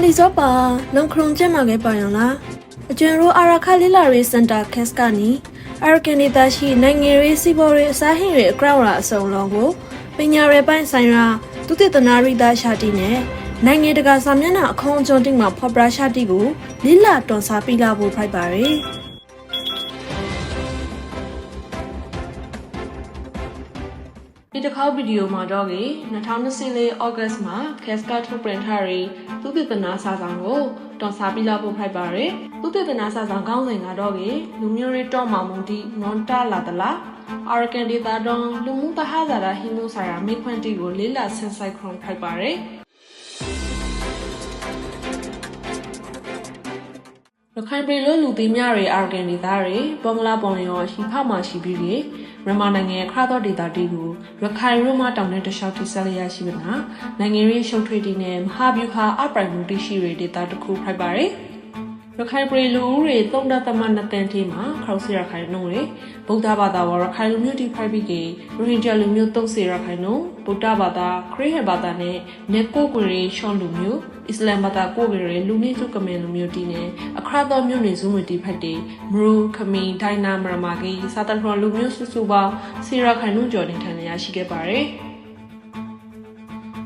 လီဇောပါလုံခရုံကျက်မှာခဲ့ပါရောလားအကျွန်းရိုအာရခလီလာရီစင်တာကက်စကနီအာရကန်ဒေတာရှိနိုင်ငံရေးစီဘော်ရေးအစားဟင်ရေးအကရောက်ရာအစုံလုံးကိုပညာရေးပိုင်းဆိုင်ရာသူတည်တနာရီတာရှာတီနဲ့နိုင်ငံတကာစာမျက်နှာအခေါင်အကျွန်းတိမှာဖော်ပြရှာတီကိုလိလာတွန်စားပြလာဖို့ဖိုက်ပါရယ်ဒီတစ်ခေါက်ဗီဒီယိုမှာတော့2024 August မှာ Casca ထုတ်ပြန်ထားတဲ့သူတည်တနာစာဆောင်ကိုတွန်စားပြလာဖို့ဖိုက်ပါရယ်သူတည်တနာစာဆောင်ခေါင်းစဉ်ကတော့လူမျိုးရေးတော့မှမုန်တီနွန်တာလာတလားအာရကန်ဒေတာတော့လူမှုတဟဇာတာဟိမိုဆိုင်ရာမိခွန်းတီကိုလေးလာဆန်ဆိုင်ခွန်ဖိုက်ပါရယ်ရခိုင်ပြည်လူသေးများတွေအာရကန်ဒေတာတွေဘင်္ဂလားပုံရောရှိဖမှရှိပြီးမြန်မာနိုင်ငံရဲ့ခရသောဒေတာတီကိုရခိုင်ရိုမာတောင်နဲ့တခြားတိဆက်လျက်ရှိပါနာနိုင်ငံရေးရှုပ်ထွေးတီနဲ့မဟာဗျူဟာအပရိုင်မူတီရှိတွေဒေတာတစ်ခုဖိုက်ပါရယ်ရခိုင်ပြည်လူဦးတွေ3.2တန်တီမှာခောက်စီရခိုင်နှုံးတွေဗုဒ္ဓဘာသာဝရခိုင်လူမျိုးတီဖိုက်ပြီးကရိုဟင်ဂျာလူမျိုး3စီရခိုင်နှုံးဗုဒ္ဓဘာသာခရစ်ယာန်ဘာသာနဲ့နေကိုကွေရှောင်းလူမျိုးအစ္စလာမ်ဘာသာကိုယ်ရလူမျိုးစုကမဲလူမျိုးတီနဲ့အခရတော်မျိုးနေစုမတီဖတ်တီမရူခမီဒိုင်နာမရမာကီစာတန်ထရလူမျိုးစုစုပေါင်းစီရခိုင်နှုံးကျော်နေထိုင်နေရရှိခဲ့ပါတယ်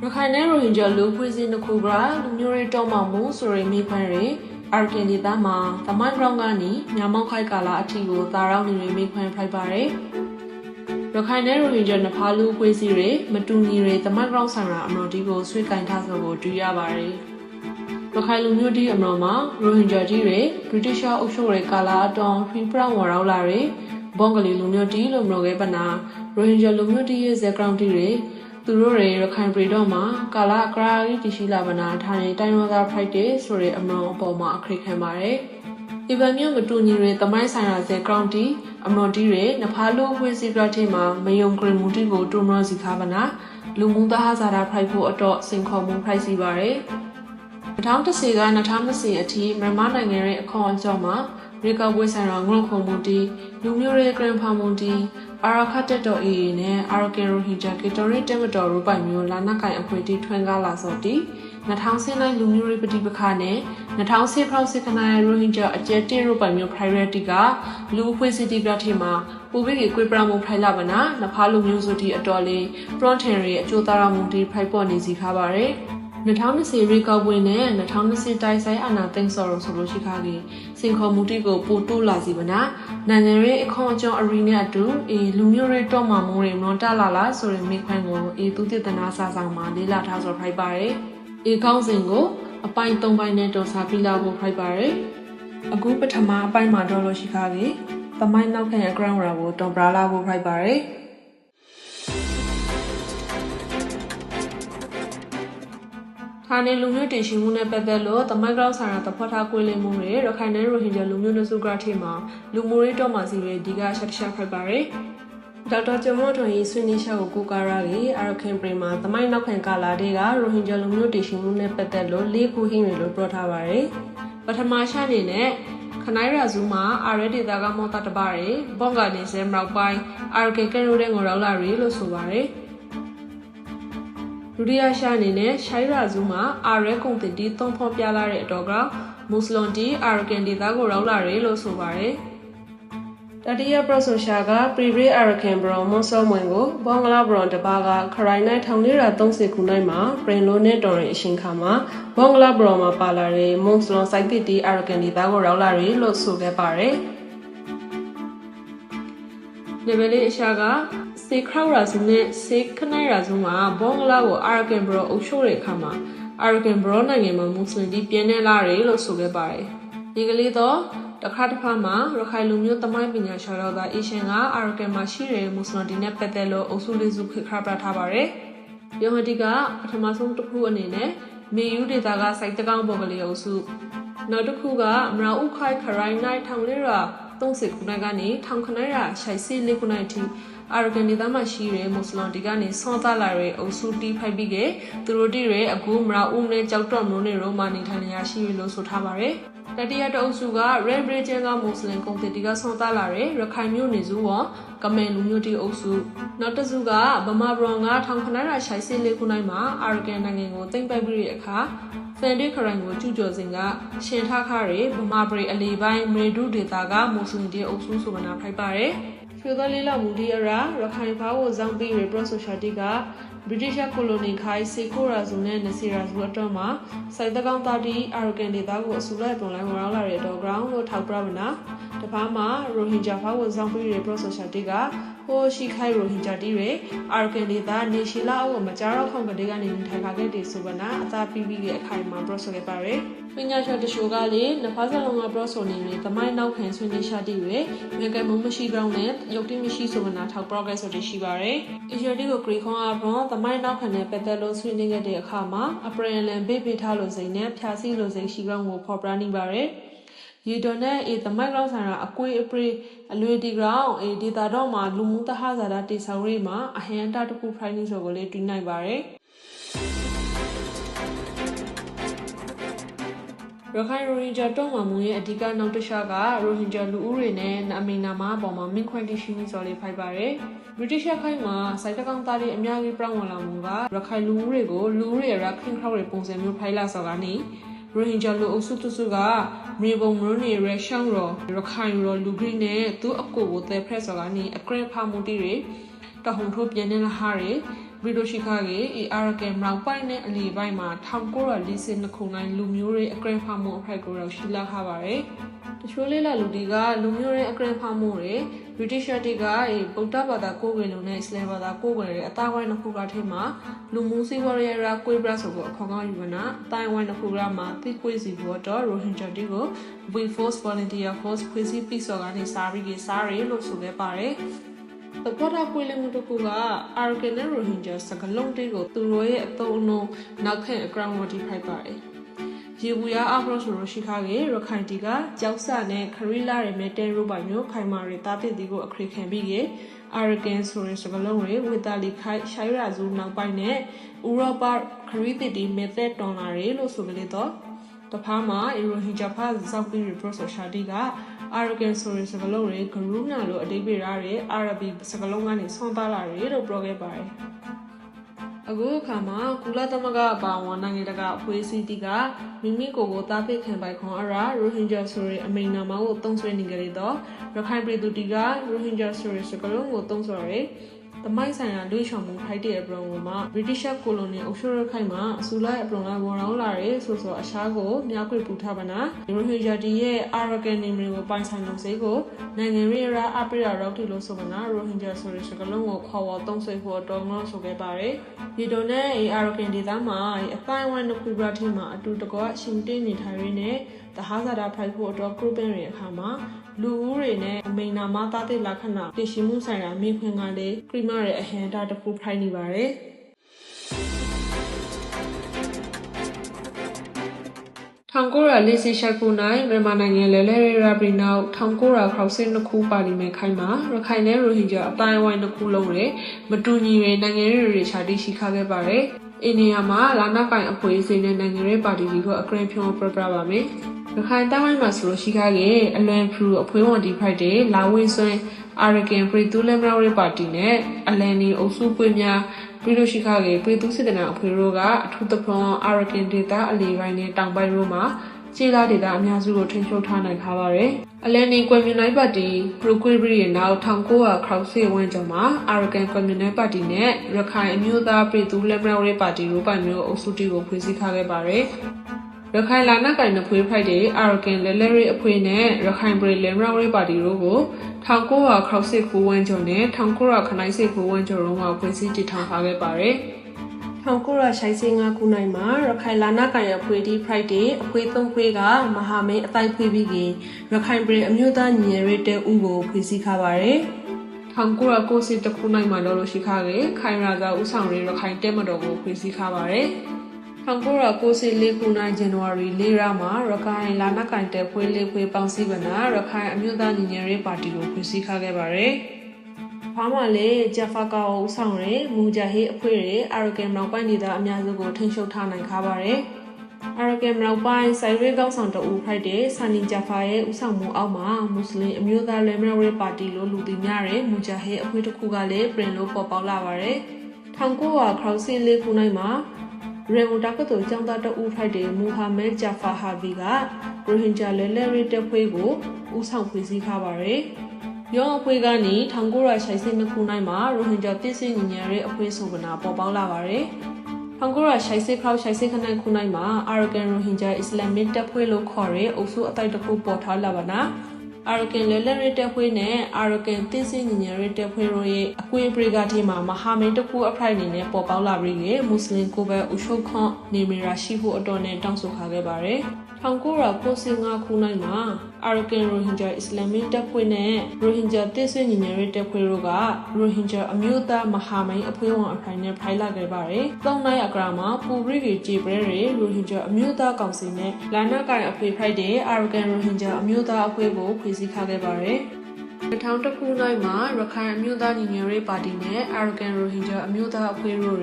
ရခိုင်နဲ့ရိုဟင်ဂျာလူဖွဲ့စည်းတစ်ခုကလူမျိုးရေးတောင်းပမှုဆိုရမိခွန်းတွေအာရကန်ဒေတာမှာတမန်ရောင်းကနေညမောက်ခိုက်ကာလာအထီကိုသာရောက်နေမိခွန်းဖိုက်ပါတယ်ရခိုင်နဲ့ရိုဟင်ဂျာနှစ်ဖားလူဖွဲ့စည်းတွေမတူညီတွေတမန်ရောင်းဆိုင်ရာအမတော်ဒီကိုဆွေးကင်ထားဆိုကိုတွေ့ရပါတယ်ရခိုင်လူမျိုးတီအမတော်မှာရိုဟင်ဂျာကြီးတွေဗြိတိရှအုပ်ချုပ်ရေးကာလာအတောင်ဖီပရောင်းဝရောက်လာတွေဘင်္ဂလီလူမျိုးတီလို့မလို့ခဲ့ပနာရိုဟင်ဂျာလူမျိုးတီရဲ့ဇက်ဂရောင်းတီတွေသူတို့တွေရခိုင်ပြည်တော်မှာကာလာကရာရီတရှိလာဗနာထားတဲ့တိုင်းဝါသားဖိုက်တဲ့ဆိုတဲ့အမတော်အပေါ်မှာအခရိခံပါတယ်။ဒီဗမျိုးမတူညီတွေတမိုင်းဆိုင်ရာဇက်ဂရောင်းတီအမတော်တီတွေနဖားလူဝေးစီကရထဲမှာမယုံဂရမူတီကိုတူမရစီခါဗနာလူမှုသားဇာတာဖိုက်ဖို့အတော့စင်ခေါ်မှုဖိုက်စီပါတယ်။2010က2020အထိမြန်မာနိုင်ငံရဲ့အခွန်အကြောင်းမှာရေကောက်ပွဲဆိုင်ရာငုံခုံမှုတီလူမျိုးရေးဂရန်ဖာမှုတီအာရခတ်တက်တော်အေနဲ့အာရကန်ရိုဟင်ဂျာကေတိုရီတက်မတော်ရူပိုင်မျိုးလာနက်ကိုင်အခွေတီထွန်းကားလာစောတီ2009လူမျိုးရေးပဋိပက္ခနဲ့2010ဖောက်စစ်ခနိုင်ရိုဟင်ဂျာအကျဲတေရူပိုင်မျိုး priority ကလူအဖွဲ့အစည်းတီပြထေမှာပူပြီးကွေးပရမှုဖိုင်လာဗနာနဖားလူမျိုးစုတီအတော်လေး frontary အကျိုးသားရမှုတီဖိုက်ပေါ်နေစီခါပါတယ်2020ရေကောက်ပွဲနဲ့2020တိုက်ဆိုင်အာနာသိန်းစော်လို့ဆိုလို့ရှိခါကြီးစင်ခေါ်မှုတီကိုပို့တိုးလာစီမနာနိုင်ငံရေးအခွန်အကျော်အရီနဲ့အတူလူမျိုးရေးတော့မှမိုးတွေမွန်တလာလာဆိုတဲ့မိခွန်းကိုသူတည်တနာစာဆောင်မှာလေးလာထားဆိုဖိုက်ပါတယ်ကောင်းစဉ်ကိုအပိုင်း3ပိုင်းနဲ့တော်စားပြလာဖို့ဖိုက်ပါတယ်အခုပထမအပိုင်းမှာတော့လို့ရှိခါကြီးသမိုင်းနောက်ခံအဂရောင်းရာကိုတော်ပရာလာဖို့ဖိုက်ပါတယ်ဌာနေလူမျိုးတည်ရှိမှုနဲ့ပတ်သက်လို့တမိုင်းကောင်းဆိုင်ရာတဖွက်ထားကွေးလင်းမှုတွေရခိုင်နဲ့ရိုဟင်ဂျာလူမျိုးနစုကထေမှာလူမျိုးရေးတော့မှစီတွေဒီကရှက်ရှက်ဖိုက်ပါတယ်ဒေါက်တာကျော်မောထွန်ရေးဆွေးနွေးချက်ကိုကိုကာရာကြီးအာရခင်ပရီမှာတမိုင်းနောက်ခံကာလာတွေကရိုဟင်ဂျာလူမျိုးတည်ရှိမှုနဲ့ပတ်သက်လို့၄ခုဟင်းတွေလို့ပြောထားပါတယ်ပထမရှအနေနဲ့ခနိုင်ရာဇူမှာအာရဒေတာကမောတာတပါတွေဘောင်ကနေစဲမြောက်ပိုင်းအာရခင်ကရိုတဲ့ငိုရောက်လာရီလို့ဆိုပါတယ်ဒုတိယရှာအနေနဲ့ရှိုင်းရာဇူမှာအာရဲကုန်တင်တီသုံးဖော်ပြလာတဲ့အတော်ကမွတ်စလွန်တီအာရကန်ဒေတာကိုရောက်လာတယ်လို့ဆိုပါတယ်တတိယပရဆိုရှာကပရီရီအာရကန်ဘရောမွန်ဆောမွန်ကိုဘင်္ဂလားဘရွန်တပါကခရိုင်နိုင်1430ခုနိုင်မှာပရင်လိုနဲ့တော်ရင်အရှင်ခါမှာဘင်္ဂလားဘရောမှာပါလာတဲ့မွန်စလွန်စိုက်တီအာရကန်ဒေတာကိုရောက်လာတယ်လို့ဆိုခဲ့ပါတယ်လေဗယ်လေးအရှာကစေခရောက်ရာဇုနဲ့စေခနိုင်ရာဇုမှာဘင်္ဂလားကိုအာရကန်ဘရောအုပ်ချုပ်တဲ့အခါမှာအာရကန်ဘရောနိုင်ငံမှာမွတ်စလင်တီပြင်းနေလာတယ်လို့ဆိုခဲ့ပါတယ်ဒီကလေးတော့တခါတစ်ဖက်မှာရခိုင်လူမျိုးတမိုင်းပညာရှာတော်သားအေရှင်ကအာရကန်မှာရှိတဲ့မွတ်စလင်တီနဲ့ပတ်သက်လို့အုပ်စုလေးစုခေခရပြထားပါတယ်ယောဟန်တီကပထမဆုံးတစ်ခုအနေနဲ့မေယူဒေတာကစိုက်တကောင်းပေါ်ကလေးအုပ်စုနောက်တစ်ခုကမရာဥခိုင်ခရိုင်နိုင်ထောင်လေးရာ30ခုနိုင်ကနေထောင်ခနိုင်ရာရှိုက်စီလေးခုနိုင်တီအာရကန်ဒေတာမှာရှိတဲ့မွတ်စလင်တီကနေဆွန်သားလာတဲ့အုပ်စုတီဖိုက်ပြီးကသူတို့တီရဲ့အခုမရာဥနဲ့ကြောက်တော့မျိုးနဲ့ရောမာနေထိုင်နေရရှိလို့ဆိုထားပါတယ်တတိယတအုပ်စုက Red Bridge ကမွတ်စလင်ကုန်တီကဆွန်သားလာတဲ့ရခိုင်မျိုးနေစုဝကမဲလူမျိုးတီအုပ်စုနောက်တစ်စုကဗမာဘရွန်က1984ခုနှစ်မှာအာရကန်နိုင်ငံကိုသိမ်းပိုက်ပြီးတဲ့အခါဖ Authentic ခရိုင်ကိုကျူးကျော်စဉ်ကရှင်ထားခါတွေဗမာပြည်အလီပိုင်းမေဒုဒေတာကမွတ်စလင်တွေအုပ်စုဆိုမနာဖိုက်ပါတယ်။ရွှေသောလေးလာမူဒီအရာရခိုင်ဘာကိုဇောင်းပြီးရေပရဆိုရှာတီကဗြိတိရှ်ကိုလိုနီခိုင်စေခိုရာဇုန်နဲ့နစီရာဇူအတွက်မှာစိုက်တကောင်တာတီအာရကန်ဒေတာကိုအစူလိုက်ပုံလိုက်ဝင်ရောက်လာတဲ့တော့ ground ကိုထောက်ပြမနာတပားမှာရိုဟင်ဂျာဘာကိုဇောင်းပြီးရေပရဆိုရှာတီကဟိုရှိခိုင်ရိုဟင်ဂျာတီတွေအာရကန်ဒေတာနေရှိလာအောမကြားတော့ခေါင်ကလေးကနေထိုင်ခါခဲ့တဲ့ဆိုပနာအသာပြီးပြီးရဲ့အခိုင်မှာပရဆိုခဲ့ပါတယ်ပညာရှင်တချို့ကလည်းနဖားစလုံးကပရဆိုနေနေတမိုင်းနောက်ခံဆွေးနွေးရှာတီတွေမြေကဲမုံမရှိကောင်းနဲ့ရုပ်တိမရှိဆိုပနာထောက် progress ဆိုတရှိပါတယ်အရာတီကိုဂရီခွန်အပွန်တမိုင်းနောက်ခံနဲ့ပတ်သက်လို့ဆွေးနွေးခဲ့တဲ့အခါမှာအပရန်လန်ဘေးပေးထားလို့စိန်နဲ့ဖြာစီလို့စိန်ရှိကောင်းကိုဖော်ပြနေပါတယ်ရေတော်နဲ့တမိုက်ကောင်ဆန်ရာအကွေးအပရိအလွေတီကောင်ဒေတာတော့မှာလူမှုတဟဇာတာတိဆောက်ရေးမှာအဟံတာတခုဖိုင်းနေဆိုကိုလေးတွင်းနိုင်ပါတယ်ရခိုင်ရိုဟင်ဂျာတော့မှမူရဲ့အဓိကနောက်တစ်ချက်ကရိုဟင်ဂျာလူဦးတွေနဲ့အမေနာမအပေါ်မှာမင်းခွင့်တရှိနေစော်လေးဖိုက်ပါတယ်ဗြိတိရှ်ခိုင်မှာစိုက်တကောင်သားတွေအများကြီးပြောင်းဝင်လာမှုကရခိုင်လူဦးတွေကိုလူဦးတွေရခိုင်ခေါက်တွေပုံစံမျိုးဖိုက်လာစော်ကနေရိုဟင်ဂျာလူအုပ်စုတစုကမြေပုံမရုံးနေရရှောင်းရောရခိုင်ရောလူဂရီနဲ့သူ့အကိုကိုတဲဖရက်စော်ကနေအကရဖာမူတီတွေတဟုန်ထိုးပြန်နေလာဟာတွေဗီဒိုရှိခါကေအာရကန်မောင်ပိုင်နဲ့အလီပိုင်းမှာ1942ခုနိုင်လူမျိုးတွေအကရဖာမူအဖိုက်ကိုရောက်ရှိလာခါပါတယ်တချို့လေးလာလူတွေကလူမျိုးတွေအကရဖာမူတွေဗြိတိရှ်တွေကဗုဒ္ဓဘာသာကိုယ်ဝင်လုံးနဲ့အစ္စလာမ်ဘာသာကိုယ်ဝင်တဲ့အတိုင်းဝိုင်းတစ်ခုကထဲမှာလူမျိုးစီဝရရာကိုယ်ပရဆိုကိုအခေါ်ကောင်းယူနာအတိုင်းဝိုင်းတစ်ခုကမှာတိကွေးစီဘောတော့ရိုဟင်ဂျာတွေကို We Force Volunteer Force ဖွဲ့စည်းပြီးစော်ကနေစာရီလို့ဆိုခဲ့ပါတယ်တပေါ်တာပွေလမှုတကူကအာရကန်နဲ့ရိုဟင်ဂျာစကလုံးတေးကိုသူတို့ရဲ့အသုံးအနှုန်းနောက်ခံအကရောင်းဝတီဖိုက်ပါတယ်ရေဘူးရအပရောဆိုရရှိခါကေရခိုင်တီကကြောက်ဆနဲ့ခရီလာရမဲတဲရိုပိုင်မျိုးခိုင်မာရီတာတိတီကိုအခရိခံပြီးကေအာရကန်ဆိုရစကလုံးတွေဝီတာလီခိုင်ရှိုင်ရာဇူနောက်ပိုင်းနဲ့ဥရောပခရီတီတီမဲသက်တွန်လာရလို့ဆိုကလေးတော့တဖားမှာရိုဟင်ဂျာဖာဇောက်ပီရီပရိုဆိုရှာတီကအာရကန်ဆိုရစကလုံးတွေဂရူနာလို့အတိတ်ပေးထားတဲ့အာရဘီစကလုံးကနေဆွန်သားလာတယ်လို့ပြောခဲ့ပါတယ်အခုအခါမှာကုလသမဂ္ဂအပါအဝင်နိုင်ငံတကာအဖွဲ့အစည်းတွေကမိမိကိုယ်ကိုတားပိတ်ခံပိုင်ခွန်အရာရိုဟင်ဂျာဆိုတဲ့အမိန်နာမကိုသုံးဆွဲနေကြတော့ရခိုင်ပြည်သူတွေကရိုဟင်ဂျာဆိုတဲ့စကားလုံးကိုသုံးဆွဲရဲတမိုင်းဆိုင်ရာလွှဲချော်မှုဖိုက်တဲ့အပရုံမှာဗြိတိရှ်ကိုလိုနီအုပ်ချုပ်ရခိုင်မှာအစူလိုက်အပရုံလိုက်ဝန်ရောင်းလာတဲ့ဆိုအရှားကိုမြားခွေပူထားပါနာရိုဟင်ဂျာတီရဲ့အာရကန်နေမျိုးကိုပိုင်ဆိုင်လို့စိတ်ကိုနိုင်ငံရေးရာအပရိယာရောက်တီလို့ဆိုပါနာရိုဟင်ဂျာဆိုတဲ့စကားလုံးကိုခေါ်ဝေါ်သုံးဆွဲဖို့တော်လို့ဆိုခဲ့ပါတယ်ဒီတော့နဲ့အာရကန်ဒေသမှာအပိုင်းဝိုင်းတစ်ခုပြထင်းမှာအတူတကွရှင်တင်းနေထိုင်ရင်းနဲ့တဟာဇာတာဖိုက်ဖို့အတွက် grouping ရဲ့အခါမှာလူဦးတွေနဲ့အမိန်နာမသားတဲ့လက္ခဏာတည်ရှိမှုဆိုင်ရာမိခွင့်ကလည်းခရီးမရဲ့အဟံတာတစ်ခုဖိုက်နေပါတယ်1948ခုနှစ်မြန်မာနိုင်ငံလဲလဲရပရီနောက်1962ခုပါလီမန်ခိုင်မှာရခိုင်နဲ့ရိုဟင်ဂျာအတိုင်းဝိုင်းတစ်ခုလုံးနဲ့မတူညီတဲ့နိုင်ငံရေးတွေခြားတိရှိခခဲ့ပါတယ်။အိန္ဒိယမှာလာနာကိုင်အဖွဲ့အစည်းနဲ့နိုင်ငံရေးပါတီတွေကိုအကရင်ဖြုံးပြပါမယ်။ရခိုင်တိုင်းဝိုင်းမှာဆိုလို့ရှိခဲ့တဲ့အလွန်ဖူအဖွဲ့ဝင်ဒီဖိုက်တဲ့လာဝင်းဆွန်းအာရကန်ပရီတူလမ်ရာပါတီနဲ့အလန်နီအုပ်စုပွေများပြည်သူရှိခါကေပြည်သူစစ်တနာအဖွဲ့တို့ကအထူးသဖြင့်အာရကန်ဒေတာအလီပိုင်းနဲ့တောင်ပိုင်းတို့မှာခြေလာဒေတာအများစုကိုထိန်းချုပ်ထားနိုင်ခါပါတယ်။အလန်နီကွန်မြူနစ်ပါတီပရိုကွေဘရီရဲ့နောက်1960ဝန်းကျင်မှာအာရကန်ကွန်မြူနစ်ပါတီနဲ့ရခိုင်အမျိုးသားပြည်သူလက်မတော်ပါတီတို့ပိုင်မျိုးအုပ်စုတီကိုဖွဲ့စည်းထားခဲ့ပါတယ်။ရခိုင်လာနာကိုင်နှစ်ဖွဲ့ဖိုက်တဲ့အာရကန်လဲလဲရေးအဖွဲ့နဲ့ရခိုင်ပြည်လက်မတော်ပါတီတို့ကို1969ဝန်းကျင်နဲ့1990ဝန်းကျင်တို့မှာဖွဲ့စည်းတည်ထောင်ထားခဲ့ပါတယ်။1965ခုနှစ်မှာရခိုင်လာနာကိုင်အဖွဲ့ဒီ Friday အဖွဲ့3ဖွဲ့ကမဟာမိတ်အတိုင်းဖွဲ့ပြီးခင်ရခိုင်ပြည်အမျိုးသားညီညွတ်ရေးတပ်ဦးကိုဖွဲ့စည်းထားပါတယ်။1990ခုနှစ်မှာတော့ရှိခါခဲ့ခိုင်ရာသာဦးဆောင်ရေးရခိုင်တပ်မတော်ကိုဖွဲ့စည်းထားပါတယ်။1994ခုနှစ်ဇန်နဝါရီ4ရက်မှာရခိုင်လာနာကိုင်တပ်ဖွဲ့လေးဖွဲ့ပေါင်းစည်းပနာရခိုင်အမျိုးသားညီညွတ်ရေးပါတီကိုဖွဲ့စည်းထားခဲ့ပါတယ်။ဘာမှလည်းဂျာဖာကာဦးဆောင်ရဲမူဂျာဟီအဖွဲ့ရဲအာရကန်နောက်ပိုင်းဒေသအများစုကိုထိန်းချုပ်ထားနိုင်ခါပါတယ်။အာရကန်နောက်ပိုင်းဆိုင်ရဲကောင်းဆောင်တအူဖိုက်တဲ့ဆာနီဂျာဖာရဲ့ဦးဆောင်မှုအောက်မှာမွတ်စလင်အမျိုးသားလက်မတော်ရေးပါတီလို့လူသိများတဲ့မူဂျာဟီအဖွဲ့တစ်ခုကလည်းပြင်လို့ပေါ်ပေါက်လာပါတယ်။1994ခုနှစ်မှာ ရေမူတာကတိုကျောင်းသားတဦးဖိုက်တဲ့မူဟာမက်ဂျာဖာဟာဗီကရိုဟင်ဂျာလဲလဲရတဲ့ဖွဲ့ကိုဦးဆောင်ဖွဲ့စည်းထားပါတယ်။ရောအဖွဲ့ကနေ1962ခုနှစ်မှာရိုဟင်ဂျာပြည်စင်ညီညာရေးအဖွဲ့ဆိုကနာပေါ်ပေါက်လာပါတယ်။1960ခန့်ခုနှစ်မှာအာရကန်ရိုဟင်ဂျာအစ္စလာမစ်တပ်ဖွဲ့လို့ခေါ်တဲ့အုပ်စုအတိုက်တစ်ခုပေါ်ထွားလာပါနာအာရကန်လဲလဲရတဲ့ဖွဲ့နဲ့အာရကန်ပြည်စင်ညီညာရေးတပ်ဖွဲ့တို့ရဲ့အကွေးပရိကတိမှာမဟာမိတ်တစ်ခုအဖိုက်အနေနဲ့ပေါ်ပေါက်လာပြီးမွတ်စလင်ကိုပဲအုပ်ချုပ်ခွင့်နေမရာရှိဖို့အတော်နဲ့တောင်းဆိုထားခဲ့ပါတယ်။1995ခုနှစ်မှာအာရကန်ရိုဟင်ဂျာအစ္စလာမစ်တပ်ဖွဲ့နဲ့ရိုဟင်ဂျာပြည်စင်ညီညာရေးတပ်ဖွဲ့တို့ကရိုဟင်ဂျာအမျိုးသားမဟာမိတ်အဖွဲ့ဝင်အဖိုင်နဲ့ဖိုင်လာခဲ့ပါတယ်။၃နိုင်အကရာမှာပူရီကကြေပရဲရိုဟင်ဂျာအမျိုးသားကောင်စီနဲ့လာနာကိုင်အဖွဲ့ဖိုက်တဲ့အာရကန်ရိုဟင်ဂျာအမျိုးသားအဖွဲ့ကိုဖွဲ့စည်းထားခဲ့ပါတယ်။2000ခုနှစ်မှာရခိုင်အမျိုးသားညီညွတ်ရေးပါတီနဲ့အာရကန်ရိုဟင်ဂျာအမျိုးသားအဖွဲ့တို့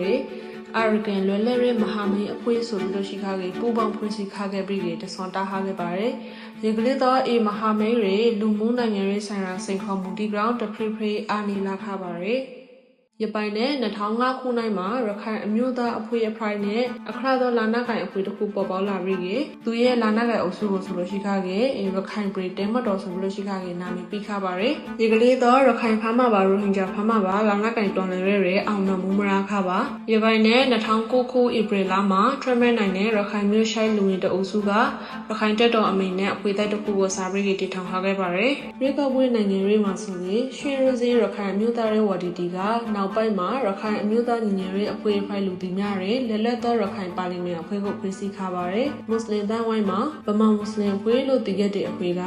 အာရကန်လွယ်လဲရဲမဟာမိတ်အဖွဲ့ဆိုပြီးလို့ရှိခါခဲ့ပူပေါင်းဖွဲ့စည်းခါခဲ့ပြီးတဆွန်တားထားခဲ့ပါတယ်။ဒီကလေးတော့အေမဟာမိတ်တွေလူမှုနိုင်ငံရေးဆိုင်ရာစိန်ခေါ်မှုဒီဂရောင်းတဖရိဖရိအာနီလာခါပါတယ်။ရပိုင်နဲ့2005ခုနှစ်မှာရခိုင်အမျိုးသားအဖွဲ့အဖိုင်နဲ့အခရသောလာနာကိုင်အဖွဲ့တစ်ခုပေါ်ပေါက်လာပြီးသူရဲ့လာနာကိုင်အုပ်စုကိုဆိုလို့ရှိခါခဲ့ရခိုင်ပြည်တဲမတော်ဆိုလို့ရှိခါခဲ့နာမည်ပြီးခါပါတယ်ဒီကလေးတော့ရခိုင်ဖမ်းမှာပါရိုဟင်ဂျာဖမ်းမှာပါလာနာကိုင်တော်လည်းရဲအောင်နမူမရာခါပါရပိုင်နဲ့2009ခုဧပြီလမှာထရမဲနိုင်နဲ့ရခိုင်မျိုးရှိုင်းလူဝင်တအုပ်စုကရခိုင်တက်တော်အမိနဲ့အဖွဲ့တိုက်တစ်ခုကိုစာပြီးတည်ထောင်ထားခဲ့ပါတယ်ရေကောက်ပွဲနိုင်ငံရေးမှာဆိုရင်ရွှေရစေးရခိုင်အမျိုးသားရေးဝါဒီတီကနောက်ပိုင်းမှာရခိုင်အမျိုးသားညီညွတ်ရေးအဖွဲ့ဖိုင်လူတီများရဲ့လက်လက်သောရခိုင်ပါလီမန်အဖွဲ့ကိုဖွဲ့စည်းထားပါတယ်။မွတ်စလင်တိုင်းဝိုင်းမှာဗမာမွတ်စလင်အဖွဲ့လို့တည်ခဲ့တဲ့အဖွဲ့က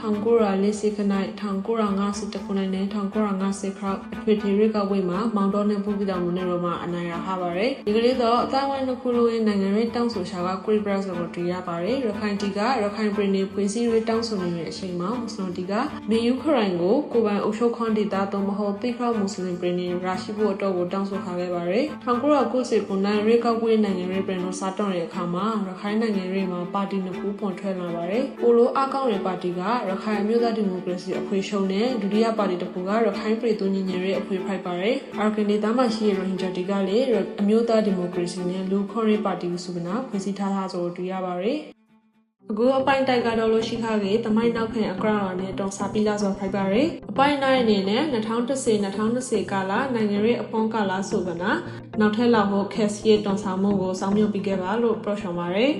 1940ခန့်1950ခုနှစ်နဲ့1950ခန့်အထွေထွေရွေးကောက်ပွဲမှာမောင်တော်နဲ့ပူပီတောင်လူနဲ့ရောမှာအနိုင်ရထားပါတယ်။ဒီကလေးတော့အတိုင်းဝိုင်းတစ်ခုလုံးရဲ့နိုင်ငံရေးတောင်းဆိုရှာကကရီဘရက်ဆိုကိုတွေ့ရပါတယ်။ရခိုင်တီကရခိုင်ပြည်နယ်ဖွဲ့စည်းရေးတောင်းဆိုနေတဲ့အချိန်မှာမွတ်စလင်တီကမေယူခရိုင်ကိုကိုပိုင်အုပ်ချုပ်ခွင့်ဒေသသို့မဟုတ်တိခရောက်မွတ်စလင်ပြည်နယ်ရရှိဖို့အတွက်ကိုတောင်းဆိုထားခဲ့ပါတယ်။1990ခုနှစ်ရွေးကောက်ပွဲနိုင်ငံရေးပြည်တော်စားတော့တဲ့အခါမှာရခိုင်နိုင်ငံရေးမှာပါတီနှစ်ခုပေါ်ထွက်လာပါတယ်။ပိုလိုအကောင့်ရဲ့ပါတီကရခိုင်အမျိုးသားဒီမိုကရေစီအဖွဲ့ချုပ်နဲ့ဒုတိယပါတီတစ်ခုကရခိုင်ပြည်သူညီညွတ်ရေးအဖွဲ့ဖိုက်ပါတယ်။အာရကန်ဒေသမှာရှိတဲ့ရိုဟင်ဂျာတီကလည်းအမျိုးသားဒီမိုကရေစီနဲ့လူခေါ်ရေးပါတီစုကနာဖွဲ့စည်းထားတာဆိုတွေ့ရပါတယ်။အခုအပိုင်းတိုက်ကတော့လို့ရှိခါခဲ့တမိုင်းနောက်ခံအကရာနဲ့တောင်စာပီလာဆိုဖိုက်ပါရယ်အပိုင်းနိုင်အနေနဲ့2010ကာလနိုင်ငံရေးအပေါင်းကာလဆိုကနာနောက်ထပ်လောက်ဟိုခက်စီတောင်စာမှုကိုစောင်းမြုပ်ပြီးခဲ့ပါလို့ပြောချင်ပါတယ်